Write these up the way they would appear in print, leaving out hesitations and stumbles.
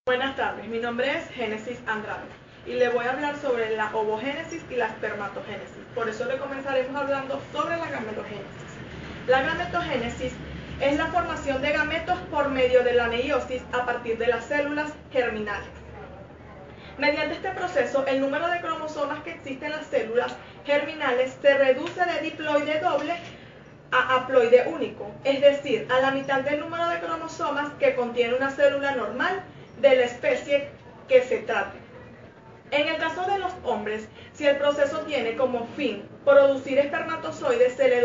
Buenas tardes, mi nombre es Génesis Andrade y le voy a hablar sobre la ovogénesis y la espermatogénesis. Por eso le comenzaremos hablando sobre la gametogénesis. La gametogénesis es la formación de gametos por medio de la meiosis a partir de las células germinales. Mediante este proceso, el número de cromosomas que existen en las células germinales se reduce de diploide doble a haploide único, es decir, a la mitad del número de cromosomas que contiene una célula normal de la especie que se trate. En el caso de los hombres, si el proceso tiene como fin producir espermatozoides, se le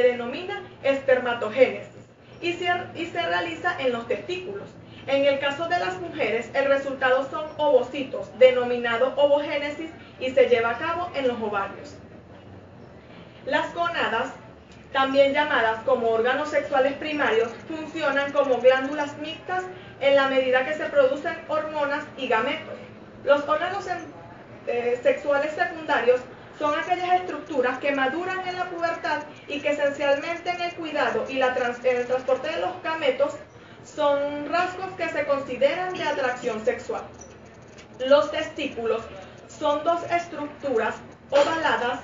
denomina espermatogénesis y se realiza en los testículos. En el caso de las mujeres, el resultado son ovocitos, denominado ovogénesis, y se lleva a cabo en los ovarios. Las gónadas, también llamadas como órganos sexuales primarios, funcionan como glándulas mixtas en la medida que se producen hormonas y gametos. Los órganos sexuales secundarios son aquellas estructuras que maduran en la pubertad y que esencialmente en el cuidado y en el transporte de los gametos son rasgos que se consideran de atracción sexual. Los testículos son dos estructuras ovaladas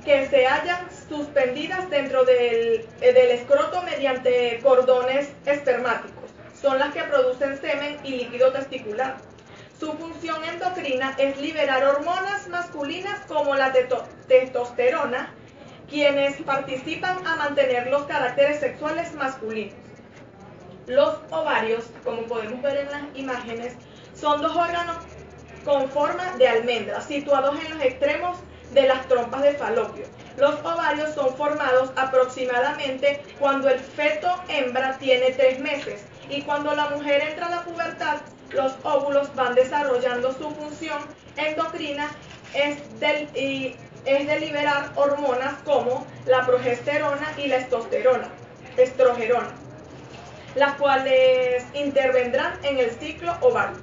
que se hallan suspendidas dentro del escroto mediante cordones espermáticos. Son las que producen semen y líquido testicular. Su función endocrina es liberar hormonas masculinas como la testosterona, quienes participan a mantener los caracteres sexuales masculinos. Los ovarios, como podemos ver en las imágenes, son dos órganos con forma de almendra, situados en los extremos de las trompas de falopio. Los ovarios son formados aproximadamente cuando el feto hembra tiene 3 meses y cuando la mujer entra a la pubertad, los óvulos van desarrollando su función endocrina es de liberar hormonas como la progesterona y la estrogerona, las cuales intervendrán en el ciclo ovárico.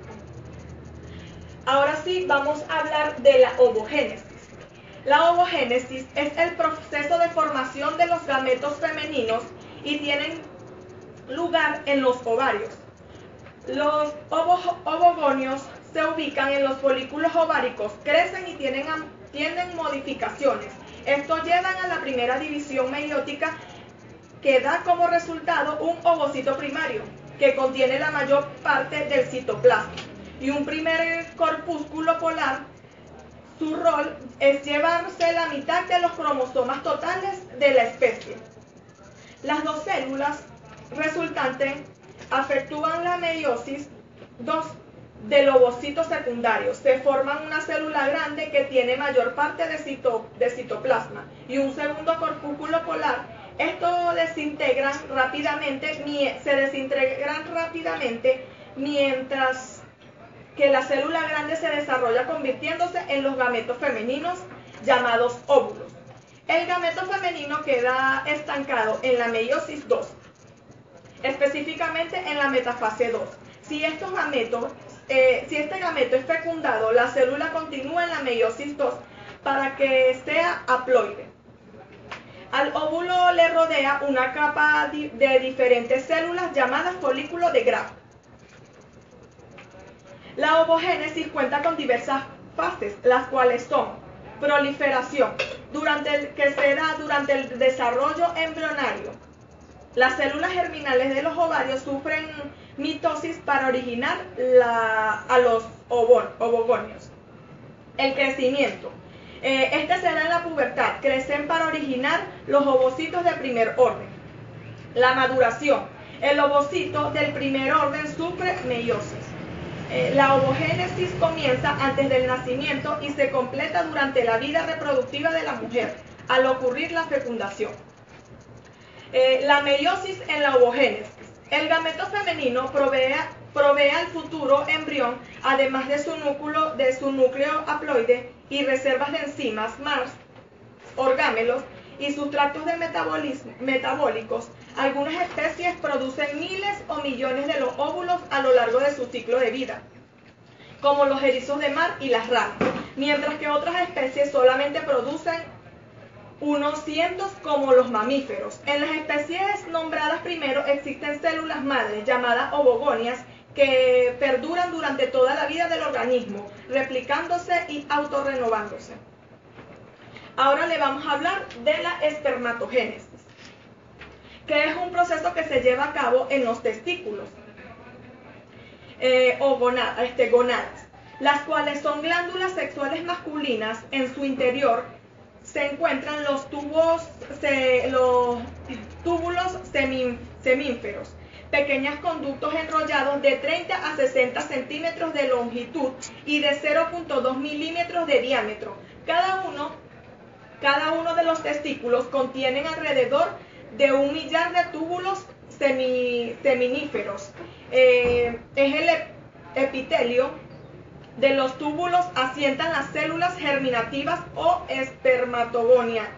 Ahora sí, vamos a hablar de la ovogénesis. La ovogénesis es el proceso de formación de los gametos femeninos y tienen lugar en los ovarios. Los ovogonios se ubican en los folículos ováricos, crecen y tienen modificaciones. Esto llevan a la primera división meiótica, que da como resultado un ovocito primario, que contiene la mayor parte del citoplasma, y un primer corpúsculo polar. Su rol es llevarse la mitad de los cromosomas totales de la especie. Las dos células resultantes efectúan la meiosis 2 del ovocito secundario. Se forman una célula grande que tiene mayor parte de citoplasma y un segundo corpúsculo polar. Estos se desintegran rápidamente mientras que la célula grande se desarrolla convirtiéndose en los gametos femeninos llamados óvulos. El gameto femenino queda estancado en la meiosis 2, específicamente en la metafase 2. Si este gameto es fecundado, la célula continúa en la meiosis 2 para que sea haploide. Al óvulo le rodea una capa de diferentes células llamadas folículo de Graf. La ovogénesis cuenta con diversas fases, las cuales son proliferación, que se da durante el desarrollo embrionario. Las células germinales de los ovarios sufren mitosis para originar a los ovogonios. El crecimiento. Este se da en la pubertad, crecen para originar los ovocitos de primer orden. La maduración. El ovocito del primer orden sufre meiosis. La ovogénesis comienza antes del nacimiento y se completa durante la vida reproductiva de la mujer, al ocurrir la fecundación. La meiosis en la ovogénesis. El gameto femenino provee al futuro embrión, además de su núcleo haploide y reservas de enzimas, orgámelos y sustratos metabólicos. Algunas especies producen miles o millones de los óvulos a lo largo de su ciclo de vida, como los erizos de mar y las ranas, mientras que otras especies solamente producen unos cientos como los mamíferos. En las especies nombradas primero existen células madres llamadas ovogonias que perduran durante toda la vida del organismo, replicándose y autorrenovándose. Ahora le vamos a hablar de la espermatogénesis, que es un proceso que se lleva a cabo en los testículos o gonadas, las cuales son glándulas sexuales masculinas. En su interior se encuentran los túbulos semíferos, pequeños conductos enrollados de 30 a 60 centímetros de longitud y de 0.2 milímetros de diámetro. Cada uno de los testículos contienen alrededor de 1 millar de túbulos seminíferos. Es el epitelio de los túbulos asientan las células germinativas o espermatogonia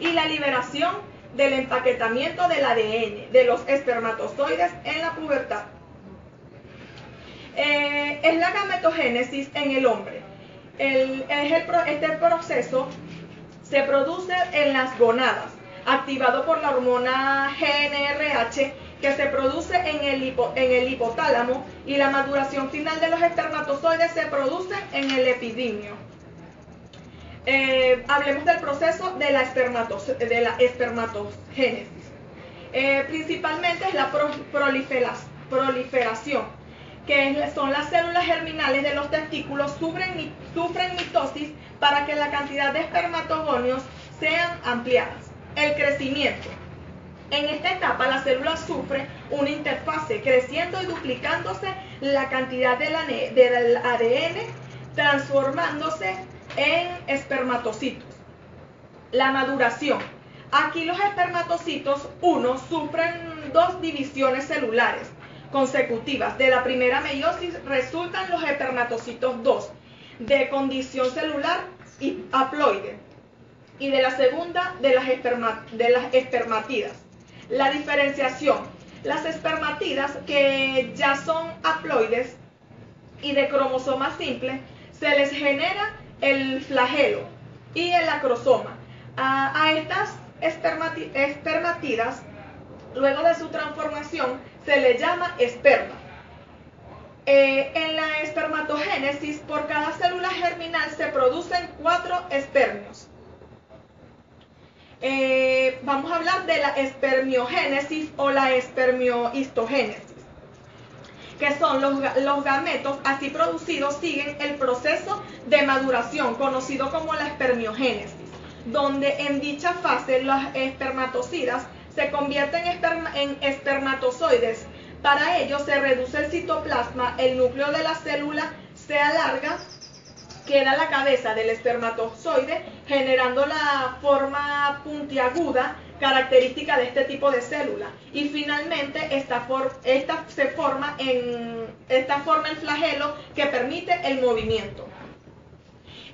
y la liberación del empaquetamiento del ADN de los espermatozoides en la pubertad. Es la gametogénesis en el hombre. Este proceso se produce en las gonadas, activado por la hormona GnRH, que se produce en el hipotálamo, y la maduración final de los espermatozoides se produce en el epidimio. Hablemos del proceso de la espermatogénesis. Principalmente es la proliferación, que son las células germinales de los testículos sufren mitosis para que la cantidad de espermatogonios sean ampliadas. El crecimiento. En esta etapa la célula sufre una interfase, creciendo y duplicándose la cantidad del ADN, transformándose en espermatocitos. La maduración. Aquí los espermatocitos 1 sufren 2 divisiones celulares consecutivas. De la primera meiosis resultan los espermatocitos 2, de condición celular y haploide, y de la segunda de las espermatidas. La diferenciación. Las espermatidas, que ya son haploides y de cromosoma simple, se les genera el flagelo y el acrosoma. A estas espermatidas, luego de su transformación, se le llama esperma. En la espermatogénesis, por cada célula germinal se producen 4 espermios. Vamos a hablar de la espermiogénesis o la espermiohistogénesis, que son los gametos así producidos siguen el proceso de maduración conocido como la espermiogénesis, donde en dicha fase los espermatocidas se convierten en espermatozoides. Para ello se reduce el citoplasma, el núcleo de la célula se alarga, queda la cabeza del espermatozoide, generando la forma puntiaguda característica de este tipo de célula, y finalmente esta forma el flagelo que permite el movimiento.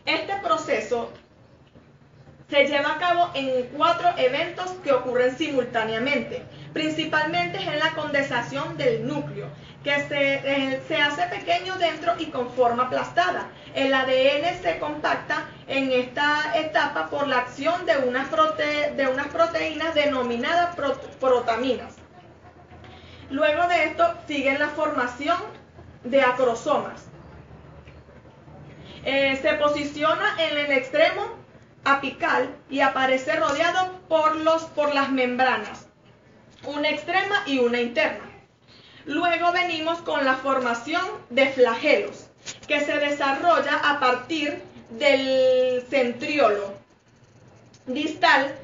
Este proceso se lleva a cabo en 4 eventos que ocurren simultáneamente. Principalmente es en la condensación del núcleo, que se hace pequeño dentro y con forma aplastada. El ADN se compacta en esta etapa por la acción de unas proteínas denominadas protaminas. Luego de esto sigue la formación de acrosomas. Se posiciona en el extremo apical y aparece rodeado por las membranas, una externa y una interna. Luego venimos con la formación de flagelos, que se desarrolla a partir del centriolo distal,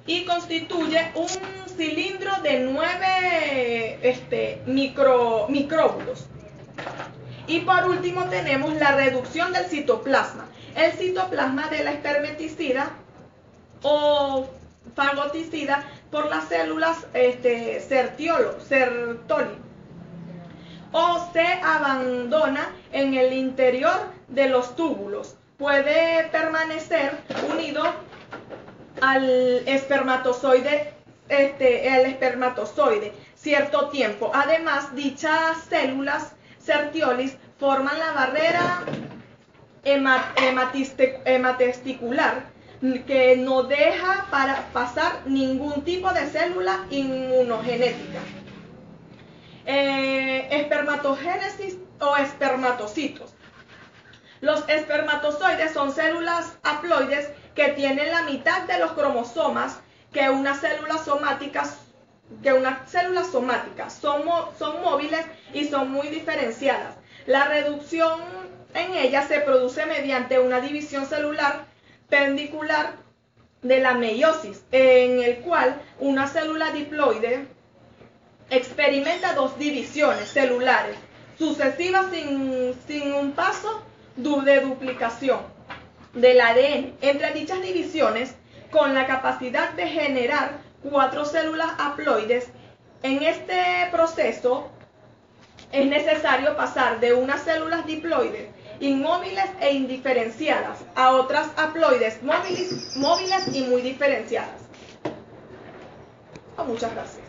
y constituye un cilindro de 9 micróbulos. Y por último tenemos la reducción del citoplasma. El citoplasma de la espermaticida o fagoticida por las células Sertoli, o se abandona en el interior de los túbulos. Puede permanecer unido al espermatozoide, cierto tiempo. Además, dichas células Sertiolis forman la barrera hematesticular que no deja pasar ningún tipo de célula inmunogenética. Espermatogénesis o espermatocitos. Los espermatozoides son células haploides que tienen la mitad de los cromosomas que una célula somática. Son móviles y son muy diferenciadas. La reducción en ellas se produce mediante una división celular pendicular de la meiosis, en el cual una célula diploide experimenta dos divisiones celulares sucesivas sin un paso de duplicación del ADN entre dichas divisiones, con la capacidad de generar 4 células haploides. En este proceso es necesario pasar de unas células diploides inmóviles e indiferenciadas a otras haploides móviles y muy diferenciadas. Muchas gracias.